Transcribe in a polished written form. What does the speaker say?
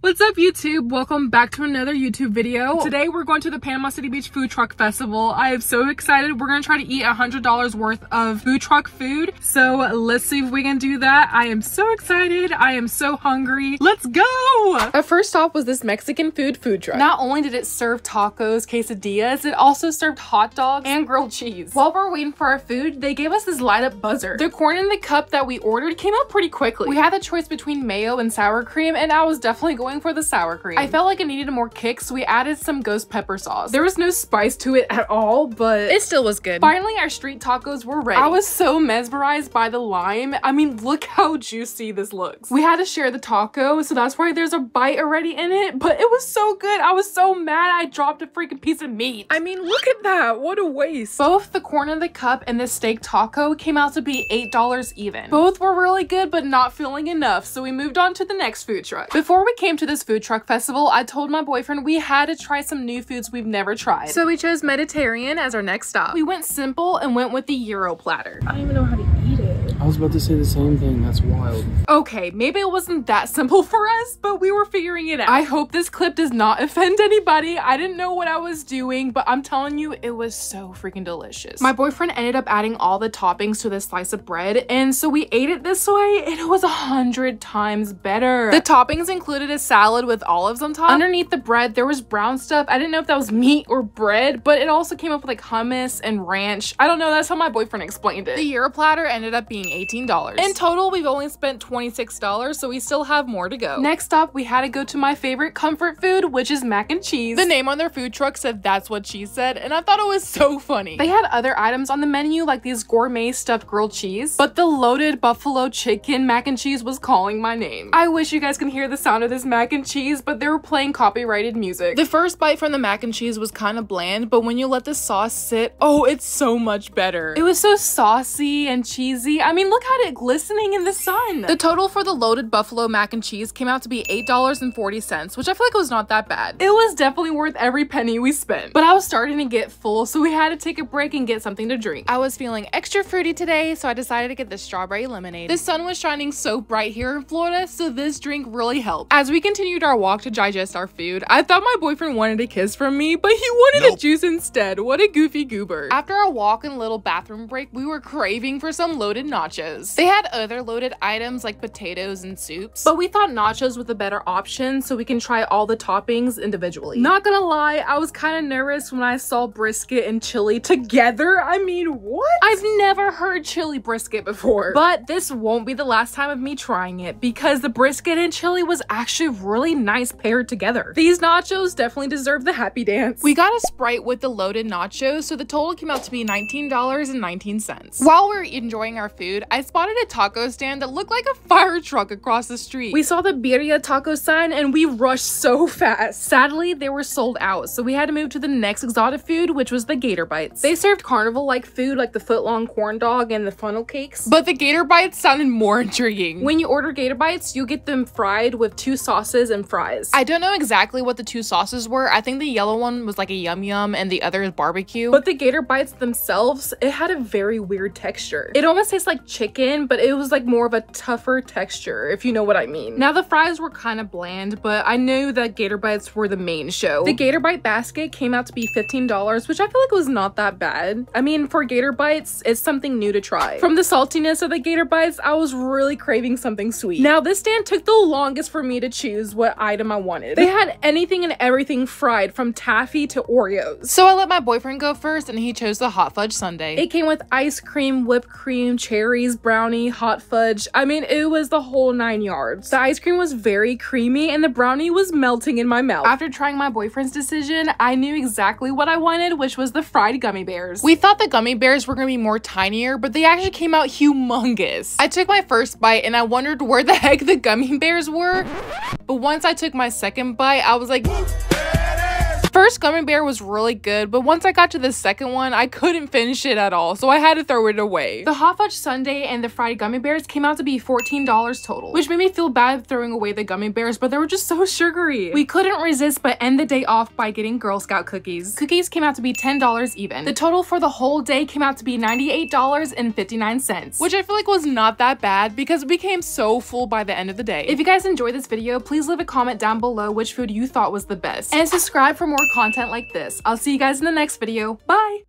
What's up, YouTube? Welcome back to another YouTube video. Today we're going to the Panama City Beach Food Truck Festival. I am so excited. We're gonna try to eat $100 worth of food truck food. So let's see if we can do that. I am so excited. I am so hungry. Let's go! Our first stop was this Mexican food truck. Not only did it serve tacos, quesadillas, it also served hot dogs and grilled cheese. While we're waiting for our food, they gave us this light up buzzer. The corn in the cup that we ordered came out pretty quickly. We had the choice between mayo and sour cream, and I was definitely going for the sour cream. I felt like it needed more kick, so we added some ghost pepper sauce. There was no spice to it at all, but it still was good. Finally, our street tacos were ready. I was so mesmerized by the lime. I mean, look how juicy this looks. We had to share the taco, so that's why there's a bite already in it, but it was so good. I was so mad I dropped a freaking piece of meat. I mean, look at that. What a waste. Both the corn in the cup and the steak taco came out to be $8 even. Both were really good, but not feeling enough, so we moved on to the next food truck. Before we came to this food truck festival, I told my boyfriend we had to try some new foods we've never tried. So we chose Mediterranean as our next stop. We went simple and went with the Euro platter. I don't even know how to eat it. I was about to say the same thing. That's wild. Okay, maybe it wasn't that simple for us, but we were figuring it out. I hope this clip does not offend anybody. I didn't know what I was doing, but I'm telling you, it was so freaking delicious. My boyfriend ended up adding all the toppings to this slice of bread, and so we ate it this way, and it was 100 times better. The toppings included a salad with olives on top. Underneath the bread, there was brown stuff. I didn't know if that was meat or bread, but it also came up with like hummus and ranch. I don't know, that's how my boyfriend explained it. The Euro platter ended up being $18. In total, we've only spent $26, so we still have more to go. Next up, we had to go to my favorite comfort food, which is mac and cheese. The name on their food truck said "That's what she said," and I thought it was so funny. They had other items on the menu, like these gourmet stuffed grilled cheese, but the loaded buffalo chicken mac and cheese was calling my name. I wish you guys can hear the sound of this mac and cheese, but they were playing copyrighted music. The first bite from the mac and cheese was kind of bland, but when you let the sauce sit, oh, it's so much better. It was so saucy and cheesy. I mean, look at it glistening in the sun. The total for the loaded buffalo mac and cheese came out to be $8.40, which I feel like was not that bad. It was definitely worth every penny we spent, but I was starting to get full, so we had to take a break and get something to drink. I was feeling extra fruity today, so I decided to get the strawberry lemonade. The sun was shining so bright here in Florida, so this drink really helped. As we continued our walk to digest our food, I thought my boyfriend wanted a kiss from me, but he wanted a juice instead. What a goofy goober. After our walk and little bathroom break, we were craving for some loaded nachos. They had other loaded items like potatoes and soups, but we thought nachos was a better option so we can try all the toppings individually. Not gonna lie, I was kind of nervous when I saw brisket and chili together. I mean, what? I've never heard chili brisket before, but this won't be the last time of me trying it because the brisket and chili was actually really nice paired together. These nachos definitely deserve the happy dance. We got a Sprite with the loaded nachos, so the total came out to be $19.19. While we were enjoying our food, I spotted a taco stand that looked like a fire truck across the street. We saw the birria taco sign and we rushed so fast. Sadly, they were sold out, so we had to move to the next exotic food, which was the Gator Bites. They served carnival-like food like the foot-long corn dog and the funnel cakes, but the Gator Bites sounded more intriguing. When you order Gator Bites, you get them fried with 2 sauces and fries. I don't know exactly what the 2 sauces were. I think the yellow one was like a yum yum and the other is barbecue, but the Gator Bites themselves, it had a very weird texture. It almost tastes like chicken, but it was like more of a tougher texture, if you know what I mean. Now the fries were kind of bland, but I knew that Gator Bites were the main show. The Gator Bite basket came out to be $15, which I feel like was not that bad. I mean, for Gator Bites, it's something new to try. From the saltiness of the Gator Bites, I was really craving something sweet. Now this stand took the longest for me to choose what item I wanted. They had anything and everything fried, from taffy to Oreos. So I let my boyfriend go first and he chose the hot fudge sundae. It came with ice cream, whipped cream, cherries, brownie, hot fudge. I mean, it was the whole 9 yards. The ice cream was very creamy and the brownie was melting in my mouth. After trying my boyfriend's decision, I knew exactly what I wanted, which was the fried gummy bears. We thought the gummy bears were gonna be more tinier, but they actually came out humongous. I took my first bite and I wondered where the heck the gummy bears were, but once I took my second bite, I was like, first gummy bear was really good, but once I got to the second one, I couldn't finish it at all, so I had to throw it away. The hot fudge sundae and the fried gummy bears came out to be $14 total, which made me feel bad throwing away the gummy bears, but they were just so sugary. We couldn't resist but end the day off by getting Girl Scout cookies. Cookies came out to be $10 even. The total for the whole day came out to be $98.59, which I feel like was not that bad because we became so full by the end of the day. If you guys enjoyed this video, please leave a comment down below which food you thought was the best, and subscribe for more content like this. I'll see you guys in the next video. Bye!